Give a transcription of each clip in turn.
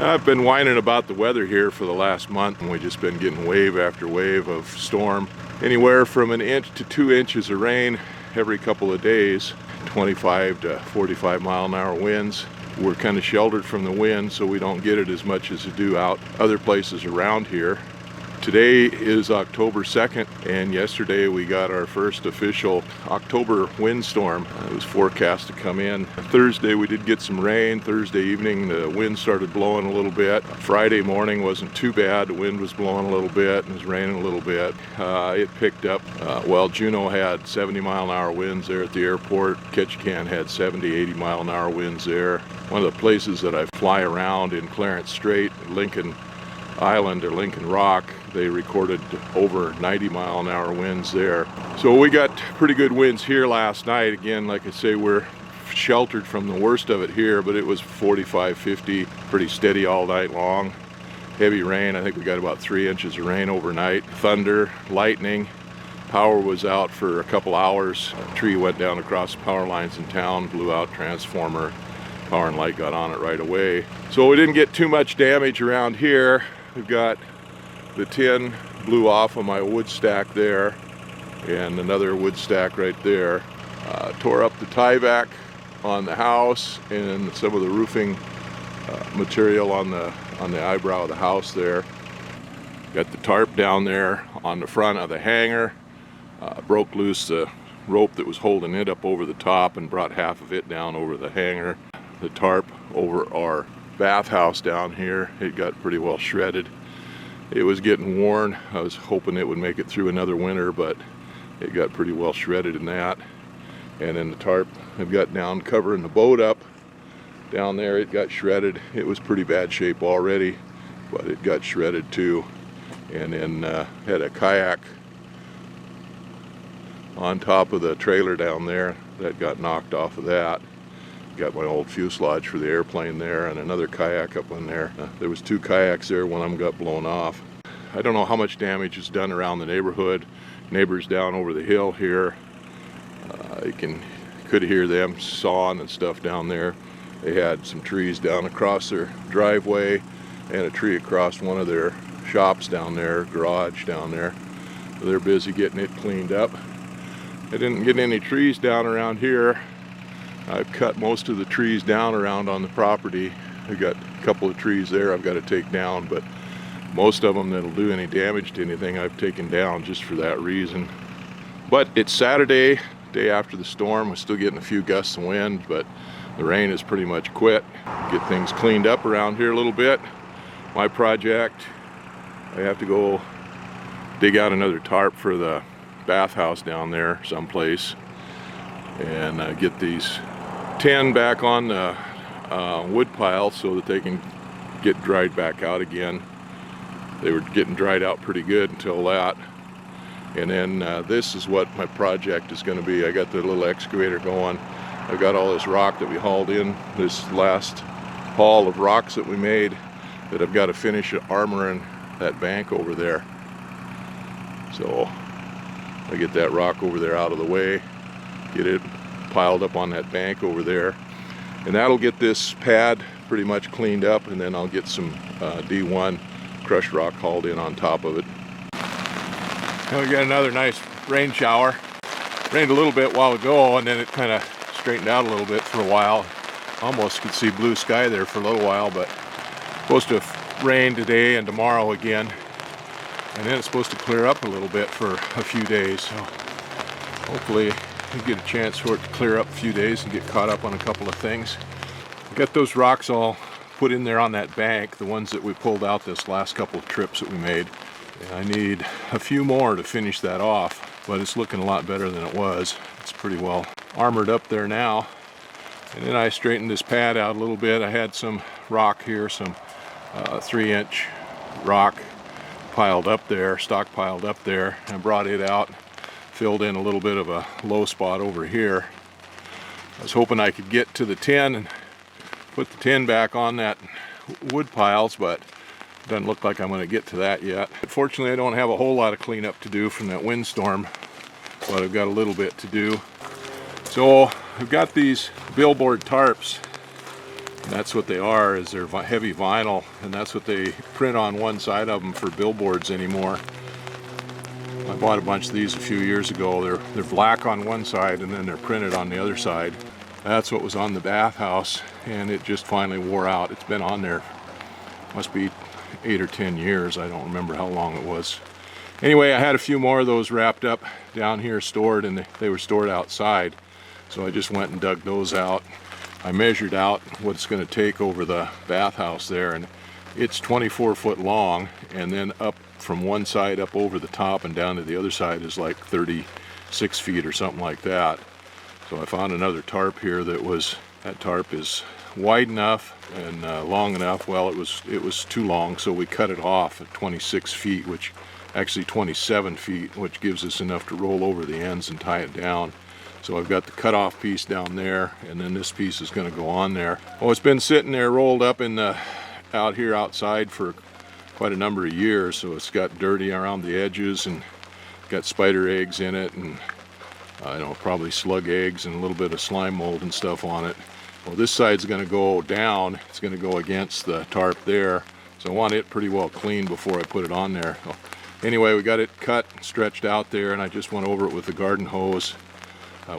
I've been whining about the weather here for the last month, and we've just been getting wave after wave of storm. Anywhere from 1 inch to 2 inches of rain every couple of days, 25 to 45 mile-an-hour winds. We're kind of sheltered from the wind, so we don't get it as much as we do out other places around here. Today is October 2nd, and yesterday we got our first official October windstorm. It was forecast to come in. Thursday we did get some rain. Thursday evening the wind started blowing a little bit. Friday morning wasn't too bad. The wind was blowing a little bit and it was raining a little bit. It picked up. Well, Juneau had 70 mile-an-hour winds there at the airport. Ketchikan had 70, 80 mile-an-hour winds there. One of the places that I fly around in Clarence Strait, Lincoln Island or Lincoln Rock, they recorded over 90 mile-an-hour winds there. So we got pretty good winds here last night. Again, like I say, we're sheltered from the worst of it here, but it was 45, 50, pretty steady all night long. Heavy rain. I think we got about 3 inches of rain overnight. Thunder, lightning. Power was out for a couple hours. A tree went down across the power lines in town, blew out transformer. Power and light got on it right away. So we didn't get too much damage around here. We've got the tin blew off of my wood stack there, and another wood stack right there. Tore up the tyvek on the house and some of the roofing material on the eyebrow of the house there. Got the tarp down there on the front of the hangar. Broke loose the rope that was holding it up over the top and brought half of it down over the hangar. The tarp over our bathhouse down here, it got pretty well shredded. It was getting worn. I was hoping it would make it through another winter, but it got pretty well shredded in that. And then the tarp I've got down covering the boat up down there, it got shredded. It was pretty bad shape already, but it got shredded too. And then had a kayak on top of the trailer down there that got knocked off of that. Got my old fuselage for the airplane there, and another kayak up in there. There was 2 kayaks there. One of them got blown off. I don't know how much damage is done around the neighborhood. Neighbors down over the hill here, you could hear them sawing and stuff down there. They had some trees down across their driveway and a tree across one of their shops down there, garage down there. So they're busy getting it cleaned up. I didn't get any trees down around here. I've cut most of the trees down around on the property. I've got a couple of trees there I've got to take down, but most of them that'll do any damage to anything I've taken down just for that reason. But it's Saturday, day after the storm. We're still getting a few gusts of wind, but the rain has pretty much quit. Get things cleaned up around here a little bit. My project, I have to go dig out another tarp for the bathhouse down there someplace, and get these tin back on the wood pile so that they can get dried back out again. They were getting dried out pretty good until that. And then this is what my project is going to be. I got the little excavator going. I've got all this rock that we hauled in, this last haul of rocks that we made, that I've got to finish armoring that bank over there. So I get that rock over there out of the way, get it piled up on that bank over there, and that'll get this pad pretty much cleaned up, and then I'll get some D1 crushed rock hauled in on top of it. And we got another nice rain shower. Rained a little bit a while ago, and then it kind of straightened out a little bit for a while. Almost could see blue sky there for a little while, but supposed to rain today and tomorrow again, and then it's supposed to clear up a little bit for a few days. So hopefully we get a chance for it to clear up a few days and get caught up on a couple of things. We got those rocks all put in there on that bank, the ones that we pulled out this last couple of trips that we made. And I need a few more to finish that off, but it's looking a lot better than it was. It's pretty well armored up there now. And then I straightened this pad out a little bit. I had some rock here, some 3-inch rock piled up there, stockpiled up there. I brought it out, filled in a little bit of a low spot over here. I was hoping I could get to the tin and put the tin back on that wood piles, but it doesn't look like I'm going to get to that yet. Fortunately, I don't have a whole lot of cleanup to do from that windstorm, but I've got a little bit to do. So I've got these billboard tarps, That's what they are, is they're heavy vinyl, and that's what they print on one side of them for billboards anymore. I bought a bunch of these a few years ago. They're black on one side and then they're printed on the other side. That's what was on the bathhouse, and it just finally wore out. It's been on there, must be 8 or 10 years. I don't remember how long it was. Anyway, I had a few more of those wrapped up down here stored, and they were stored outside. So I just went and dug those out. I measured out what it's going to take over the bathhouse there, and it's 24 foot long, and then up from one side up over the top and down to the other side is like 36 feet or something like that. So I found another tarp here that tarp is wide enough and long enough. Well, it was too long, so we cut it off at 26 feet, which actually 27 feet, which gives us enough to roll over the ends and tie it down. So I've got the cutoff piece down there, and then this piece is going to go on there. Oh, it's been sitting there rolled up in the out here outside for quite a number of years, so it's got dirty around the edges and got spider eggs in it, and probably slug eggs and a little bit of slime mold and stuff on it. Well, this side's going to go down. It's going to go against the tarp there, so I want it pretty well clean before I put it on there. So anyway, we got it cut, stretched out there, and I just went over it with the garden hose.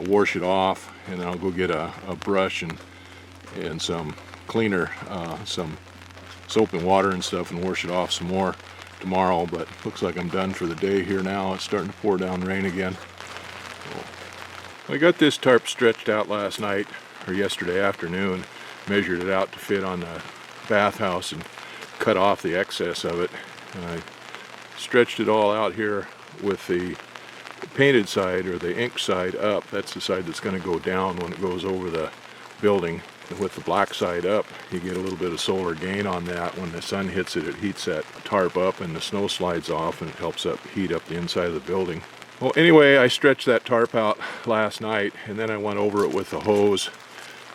Wash it off, and then I'll go get a brush and some cleaner, some soap and water and stuff, and wash it off some more tomorrow. But looks like I'm done for the day here now. It's starting to pour down rain again. So I got this tarp stretched out last night, or yesterday afternoon, measured it out to fit on the bathhouse and cut off the excess of it. And I stretched it all out here with the painted side, or the ink side, up. That's the side that's going to go down when it goes over the building. And with the black side up, you get a little bit of solar gain on that. When the sun hits it, it heats that tarp up, and the snow slides off, and it helps heat up the inside of the building. Well, anyway, I stretched that tarp out last night, and then I went over it with the hose,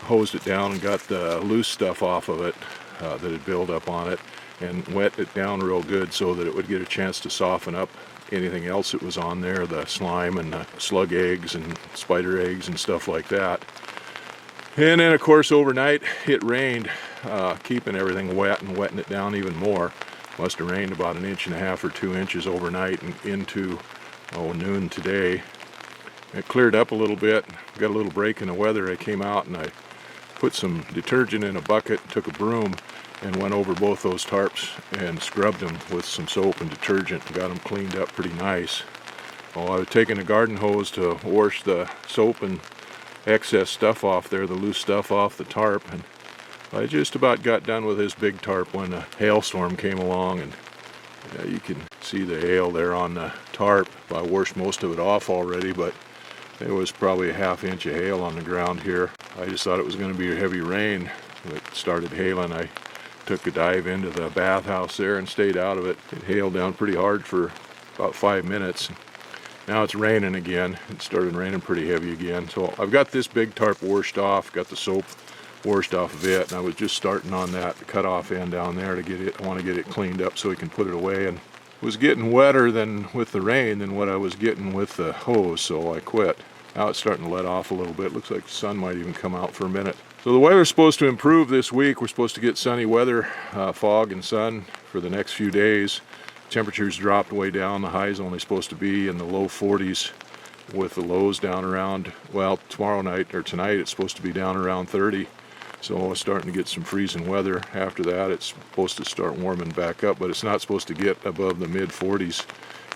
hosed it down, and got the loose stuff off of it that had built up on it, and wet it down real good so that it would get a chance to soften up anything else that was on there, the slime and the slug eggs and spider eggs and stuff like that. And then of course overnight it rained, keeping everything wet and wetting it down even more. Must have rained about 1.5 inches or 2 inches overnight and into noon today. It cleared up a little bit, got a little break in the weather. I came out and I put some detergent in a bucket, took a broom, and went over both those tarps and scrubbed them with some soap and detergent and got them cleaned up pretty nice. Well, I was taking a garden hose to wash the soap and excess stuff off there, the loose stuff off the tarp, and I just about got done with this big tarp when a hailstorm came along, and you can see the hail there on the tarp. I washed most of it off already, but there was probably a 1/2 inch of hail on the ground here. I just thought it was going to be a heavy rain. It started hailing. I took a dive into the bathhouse there and stayed out of it. It hailed down pretty hard for about 5 minutes. Now it's raining again. It started raining pretty heavy again. So I've got this big tarp washed off, got the soap washed off of it, and I was just starting on that cut-off end down there to get it. I want to get it cleaned up so we can put it away. And it was getting wetter than with the rain than what I was getting with the hose, so I quit. Now it's starting to let off a little bit. Looks like the sun might even come out for a minute. So the weather's supposed to improve this week. We're supposed to get sunny weather, fog and sun for the next few days. Temperatures dropped way down. The high's only supposed to be in the low 40s with the lows down around, well, tomorrow night or tonight it's supposed to be down around 30. So it's starting to get some freezing weather. After that it's supposed to start warming back up, but it's not supposed to get above the mid 40s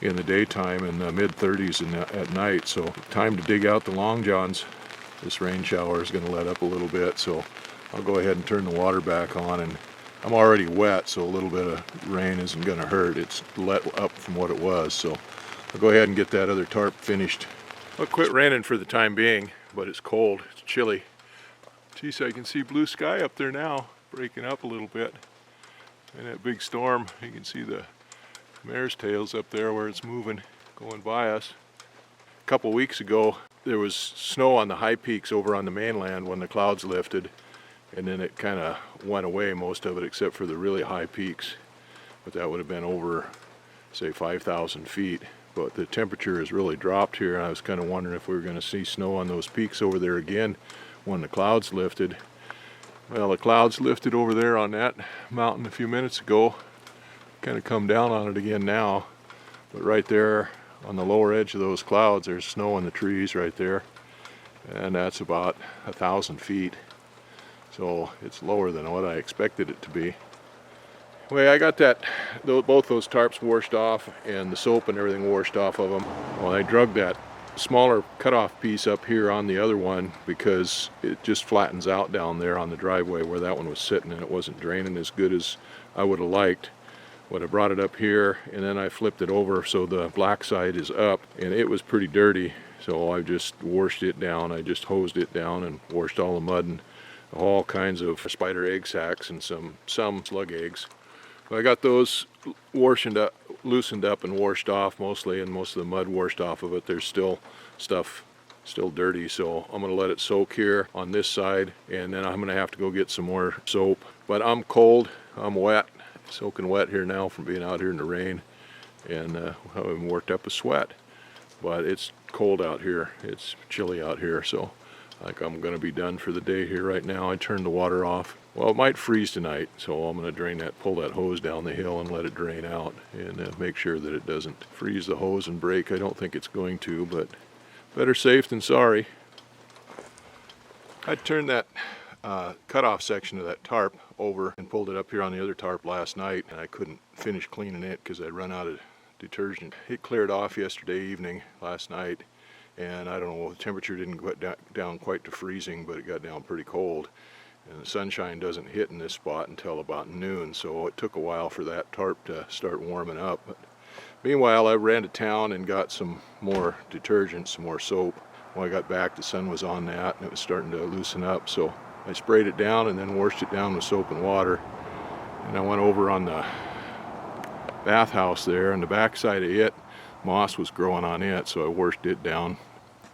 in the daytime and the mid 30s at night. So time to dig out the long johns. This rain shower is going to let up a little bit, so I'll go ahead and turn the water back on. And I'm already wet, so a little bit of rain isn't going to hurt. It's let up from what it was, so I'll go ahead and get that other tarp finished. I'll quit raining for the time being, but it's cold, it's chilly. Geez, I can see blue sky up there now, breaking up a little bit. And that big storm, you can see the mare's tails up there where it's moving, going by us. A couple weeks ago, there was snow on the high peaks over on the mainland when the clouds lifted, and then it kind of went away, most of it, except for the really high peaks. But that would have been over, say, 5,000 feet. But the temperature has really dropped here, and I was kind of wondering if we were going to see snow on those peaks over there again when the clouds lifted. Well, the clouds lifted over there on that mountain a few minutes ago. Kind of come down on it again now. But right there on the lower edge of those clouds, there's snow in the trees right there. And that's about 1,000 feet. So it's lower than what I expected it to be. Anyway, I got both those tarps washed off and the soap and everything washed off of them. Well, I drug that smaller cutoff piece up here on the other one because it just flattens out down there on the driveway where that one was sitting, and it wasn't draining as good as I would have liked. But I brought it up here and then I flipped it over so the black side is up, and it was pretty dirty, so I just washed it down. I just hosed it down and washed all the mud and all kinds of spider egg sacs and some slug eggs. So I got those loosened up and washed off mostly, and most of the mud washed off of it. There's still stuff still dirty, so I'm going to let it soak here on this side, and then I'm going to have to go get some more soap. But I'm cold, I'm wet, soaking wet here now from being out here in the rain, and I'm worked up a sweat. But it's cold out here, it's chilly out here, so I think I'm going to be done for the day here right now. I turned the water off. Well, it might freeze tonight, so I'm going to pull that hose down the hill and let it drain out, and make sure that it doesn't freeze the hose and break. I don't think it's going to, but better safe than sorry. I turned that cutoff section of that tarp over and pulled it up here on the other tarp last night, and I couldn't finish cleaning it because I'd run out of detergent. It cleared off yesterday evening, last night, and I don't know, the temperature didn't get down quite to freezing, but it got down pretty cold. And the sunshine doesn't hit in this spot until about noon, so it took a while for that tarp to start warming up. But meanwhile, I ran to town and got some more detergent, some more soap. When I got back, the sun was on that and it was starting to loosen up, so I sprayed it down and then washed it down with soap and water. And I went over on the bathhouse there, and the back side of it, moss was growing on it, so I washed it down.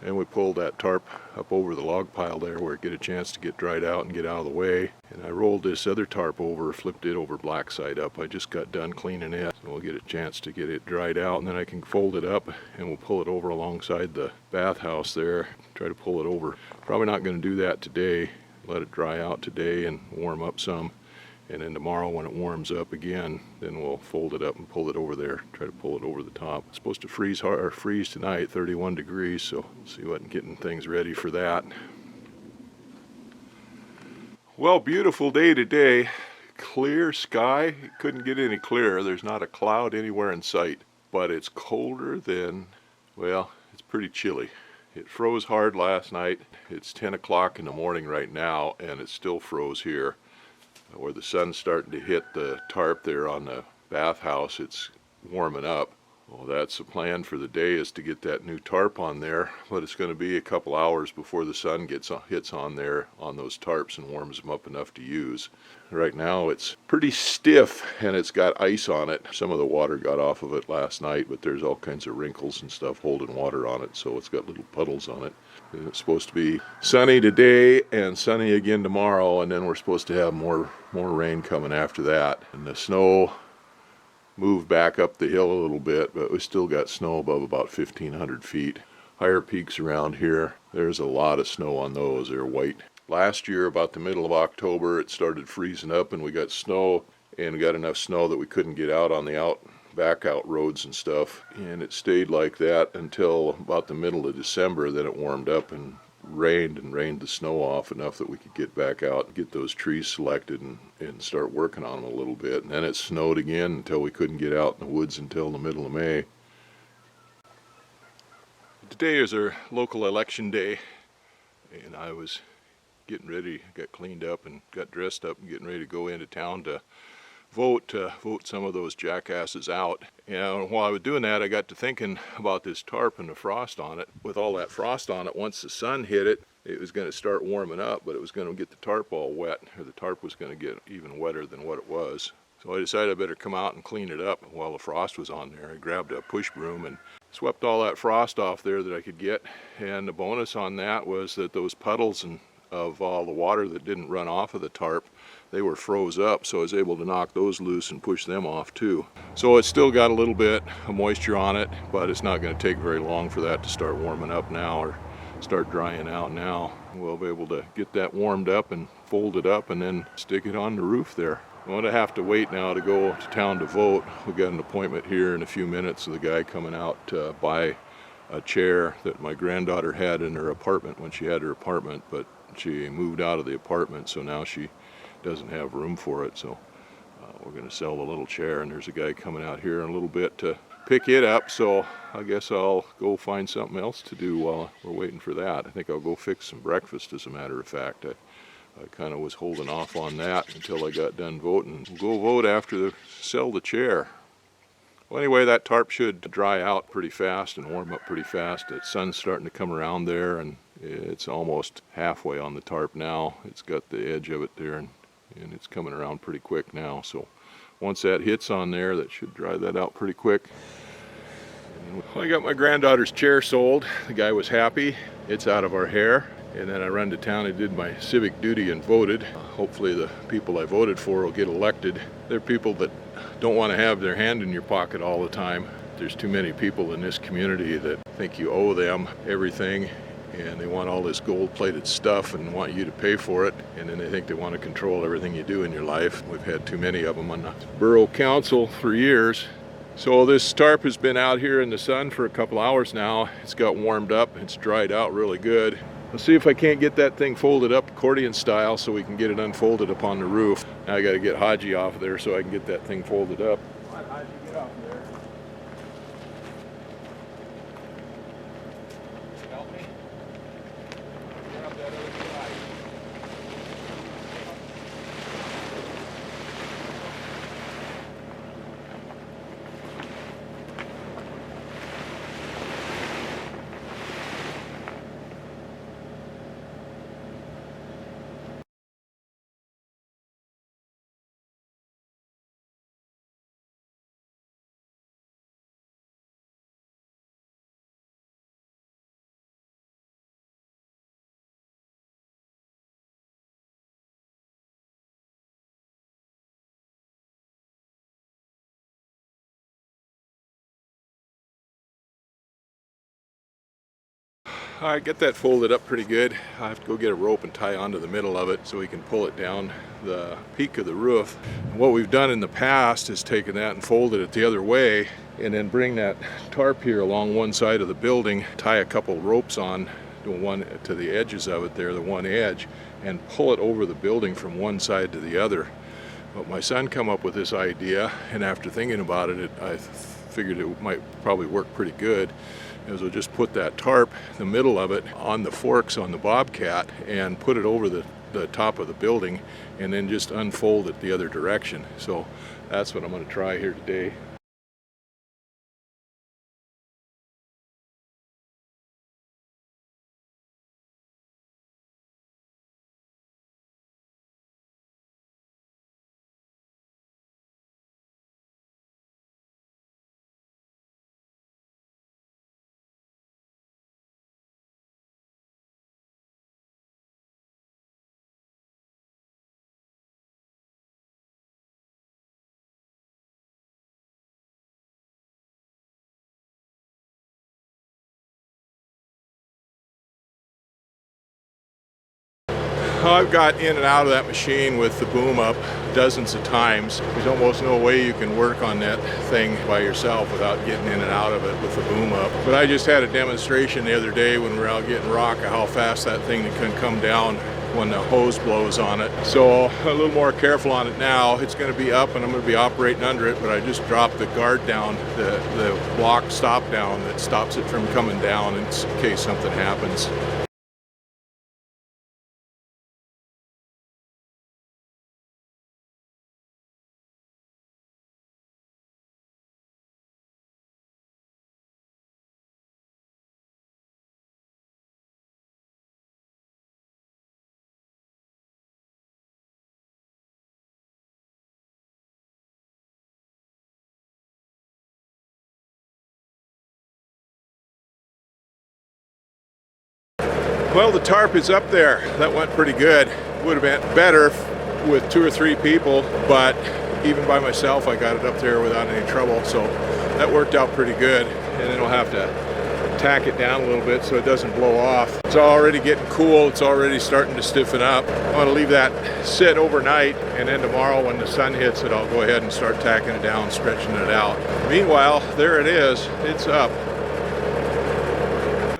And we pulled that tarp up over the log pile there where it get a chance to get dried out and get out of the way. And I rolled this other tarp over, flipped it over black side up. I just got done cleaning it, so we'll get a chance to get it dried out, and then I can fold it up and we'll pull it over alongside the bathhouse there. Try to pull it over. Probably not going to do that today. Let it dry out today and warm up some. And then tomorrow when it warms up again, then we'll fold it up and pull it over there. Try to pull it over the top. It's supposed to freeze tonight, 31 degrees, so see what getting things ready for that. Well, beautiful day today. Clear sky. Couldn't get any clearer. There's not a cloud anywhere in sight. But it's colder than, well, it's pretty chilly. It froze hard last night. It's 10 o'clock in the morning right now, and it still froze here. Where the sun's starting to hit the tarp there on the bathhouse, it's warming up. Well, that's the plan for the day, is to get that new tarp on there, but it's going to be a couple hours before the sun hits on there on those tarps and warms them up enough to use. Right now it's pretty stiff and it's got ice on it. Some of the water got off of it last night, but there's all kinds of wrinkles and stuff holding water on it, so it's got little puddles on it. And it's supposed to be sunny today and sunny again tomorrow, and then we're supposed to have more rain coming after that. And the snow moved back up the hill a little bit, but we still got snow above about 1,500 feet. Higher peaks around here, there's a lot of snow on those. They're white. Last year, about the middle of October, it started freezing up and we got snow, and we got enough snow that we couldn't get out on the back out roads and stuff, and it stayed like that until about the middle of December. Then it warmed up and rained the snow off enough that we could get back out and get those trees selected and start working on them a little bit. And then it snowed again until we couldn't get out in the woods until the middle of May. Today is our local election day, and I was getting ready, got cleaned up and got dressed up and getting ready to go into town to vote some of those jackasses out. And while I was doing that, I got to thinking about this tarp and the frost on it. With all that frost on it, once the sun hit it, it was going to start warming up, but it was going to get the tarp all wet, or the tarp was going to get even wetter than what it was. So I decided I better come out and clean it up while the frost was on there. I grabbed a push broom and swept all that frost off there that I could get. And the bonus on that was that those puddles of all the water that didn't run off of the tarp, they were froze up, so I was able to knock those loose and push them off too. So it's still got a little bit of moisture on it, but it's not going to take very long for that to start warming up now, or start drying out now. We'll be able to get that warmed up and fold it up and then stick it on the roof there. I'm going to have to wait now to go to town to vote. We got an appointment here in a few minutes with a guy coming out to buy a chair that my granddaughter had in her apartment when she had her apartment, but she moved out of the apartment, so now she doesn't have room for it. So we're going to sell the little chair, and there's a guy coming out here in a little bit to pick it up, so I guess I'll go find something else to do while we're waiting for that. I think I'll go fix some breakfast, as a matter of fact. I kind of was holding off on that until I got done voting. We'll go vote after sell the chair. Well, anyway, that tarp should dry out pretty fast and warm up pretty fast. The sun's starting to come around there, and it's almost halfway on the tarp now. It's got the edge of it there, and it's coming around pretty quick now. So once that hits on there, that should dry that out pretty quick. Well, I got my granddaughter's chair sold. The guy was happy. It's out of our hair. And then I run to town and did my civic duty and voted. Hopefully the people I voted for will get elected. They're people that don't want to have their hand in your pocket all the time. There's too many people in this community that think you owe them everything, and they want all this gold-plated stuff and want you to pay for it, and then they think they want to control everything you do in your life. We've had too many of them on the borough council for years. So this tarp has been out here in the sun for a couple hours now. It's got warmed up, it's dried out really good. Let's see if I can't get that thing folded up accordion style so we can get it unfolded up on the roof. Now I got to get Haji off of there so I can get that thing folded up. Come on, Haji, get off of there. Help me. Get up that other side. All right, get that folded up pretty good. I have to go get a rope and tie onto the middle of it so we can pull it down the peak of the roof. And what we've done in the past is taken that and folded it the other way and then bring that tarp here along one side of the building, tie a couple ropes on to the edges of it there, the one edge, and pull it over the building from one side to the other. But my son come up with this idea, and after thinking about it, I figured it might probably work pretty good. Is we'll just put that tarp, the middle of it, on the forks on the Bobcat and put it over the top of the building and then just unfold it the other direction. So that's what I'm going to try here today. I've got in and out of that machine with the boom up dozens of times. There's almost no way you can work on that thing by yourself without getting in and out of it with the boom up. But I just had a demonstration the other day when we were out getting rock of how fast that thing can come down when the hose blows on it. So a little more careful on it now. It's going to be up and I'm going to be operating under it, but I just dropped the guard down, the block stop down that stops it from coming down in case something happens. Well, the tarp is up there. That went pretty good. Would have been better with 2 or 3 people, but even by myself I got it up there without any trouble, so that worked out pretty good. And then we'll have to tack it down a little bit so it doesn't blow off. It's already getting cool. It's already starting to stiffen up. I want to leave that sit overnight, and then tomorrow when the sun hits it, I'll go ahead and start tacking it down, stretching it out. Meanwhile, there it is. It's up.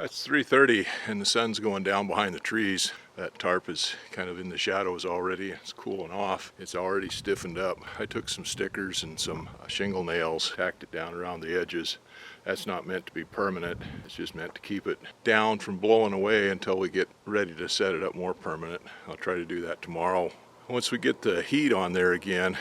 It's 3:30 and the sun's going down behind the trees. That tarp is kind of in the shadows already. It's cooling off. It's already stiffened up. I took some stickers and some shingle nails, tacked it down around the edges. That's not meant to be permanent. It's just meant to keep it down from blowing away until we get ready to set it up more permanent. I'll try to do that tomorrow. Once we get the heat on there again,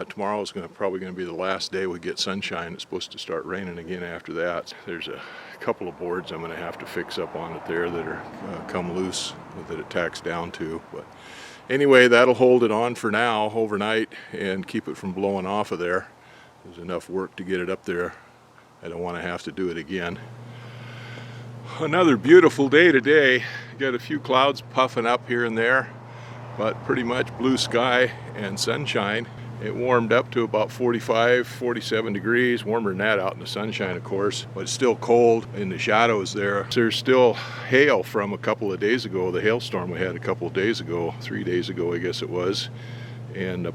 tomorrow is probably going to be the last day we get sunshine. It's supposed to start raining again after that. There's a couple of boards I'm going to have to fix up on it there that are come loose, that it tacks down to. But anyway, that'll hold it on for now overnight and keep it from blowing off of there. There's enough work to get it up there. I don't want to have to do it again. Another beautiful day today. Got a few clouds puffing up here and there, but pretty much blue sky and sunshine. It warmed up to about 45, 47 degrees, warmer than that out in the sunshine, of course, but it's still cold in the shadows there. There's still hail from a couple of days ago, the hailstorm we had a couple of days ago, 3 days ago, I guess it was. And the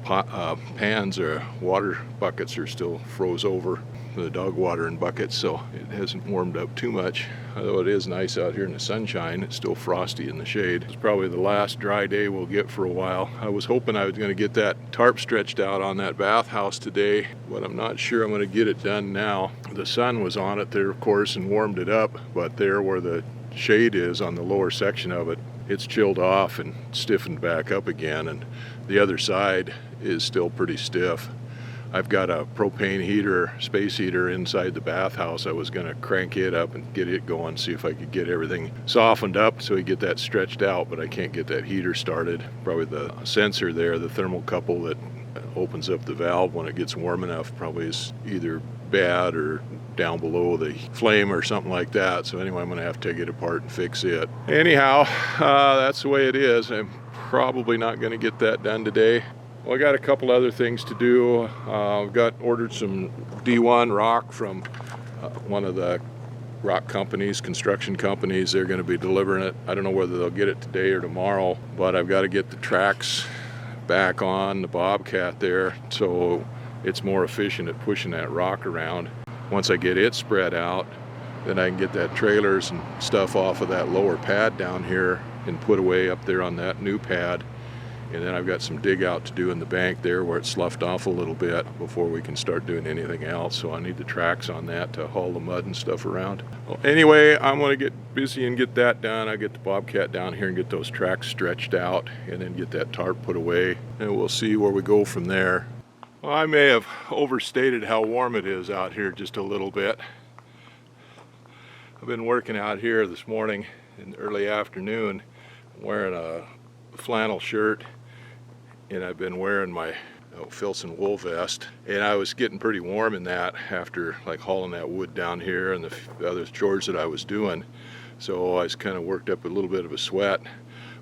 pans or water buckets are still froze over, the dog water in buckets, so it hasn't warmed up too much. Although it is nice out here in the sunshine, it's still frosty in the shade. It's probably the last dry day we'll get for a while. I was hoping I was going to get that tarp stretched out on that bathhouse today, but I'm not sure I'm going to get it done now. The sun was on it there, of course, and warmed it up, but there where the shade is on the lower section of it, it's chilled off and stiffened back up again, and the other side is still pretty stiff. I've got a propane heater, space heater inside the bathhouse. I was going to crank it up and get it going, see if I could get everything softened up so we get that stretched out, but I can't get that heater started. Probably the sensor there, the thermocouple that opens up the valve when it gets warm enough, probably is either bad or down below the flame or something like that. So anyway, I'm going to have to take it apart and fix it. Anyhow, that's the way it is. I'm probably not going to get that done today. Well, I got a couple other things to do. I've ordered some D1 rock from one of the rock companies, construction companies. They're going to be delivering it. I don't know whether they'll get it today or tomorrow, but I've got to get the tracks back on the Bobcat there so it's more efficient at pushing that rock around. Once I get it spread out, then I can get that trailers and stuff off of that lower pad down here and put away up there on that new pad. And then I've got some dig out to do in the bank there where it's sloughed off a little bit before we can start doing anything else. So I need the tracks on that to haul the mud and stuff around. Well, anyway, I'm going to get busy and get that done. I get the Bobcat down here and get those tracks stretched out and then get that tarp put away. And we'll see where we go from there. Well, I may have overstated how warm it is out here just a little bit. I've been working out here this morning in the early afternoon wearing a flannel shirt, and I've been wearing my Filson wool vest, and I was getting pretty warm in that after like hauling that wood down here and the other chores that I was doing. So I was kind of worked up a little bit of a sweat.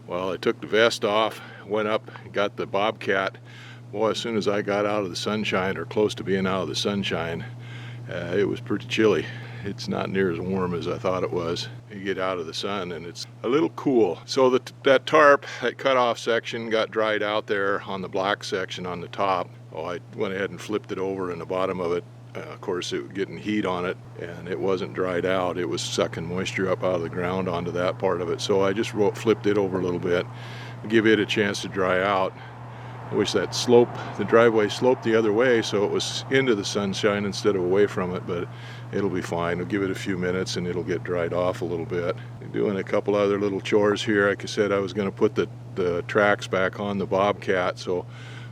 Well, I took the vest off, went up, got the Bobcat. Boy, as soon as I got out of the sunshine or close to being out of the sunshine, it was pretty chilly. It's not near as warm as I thought it was. You get out of the sun and it's a little cool. So that tarp, that cutoff section got dried out there on the black section on the top. Oh, I went ahead and flipped it over, and the bottom of it, of course, it was getting heat on it and it wasn't dried out. It was sucking moisture up out of the ground onto that part of it. So I just flipped it over a little bit, give it a chance to dry out. I wish that the driveway sloped the other way so it was into the sunshine instead of away from it, but it'll be fine. We'll give it a few minutes and it'll get dried off a little bit. Doing a couple other little chores here. Like I said, I was going to put the tracks back on the Bobcat, so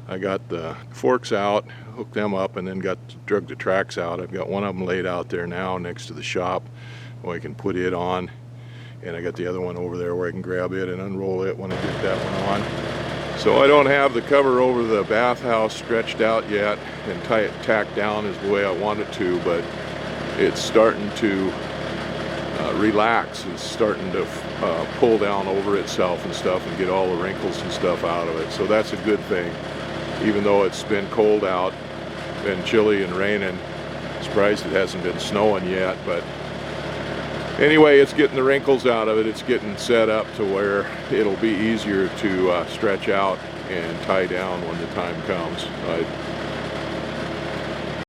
I got the forks out, hooked them up, and then drug the tracks out. I've got one of them laid out there now next to the shop where I can put it on, and I got the other one over there where I can grab it and unroll it when I get that one on. So I don't have the cover over the bathhouse stretched out yet and tacked down as the way I want it to, but it's starting to relax. It's starting to pull down over itself and stuff and get all the wrinkles and stuff out of it. So that's a good thing. Even though it's been cold out, been chilly and raining, surprised it hasn't been snowing yet, but Anyway, it's getting the wrinkles out of it. It's getting set up to where it'll be easier to stretch out and tie down when the time comes.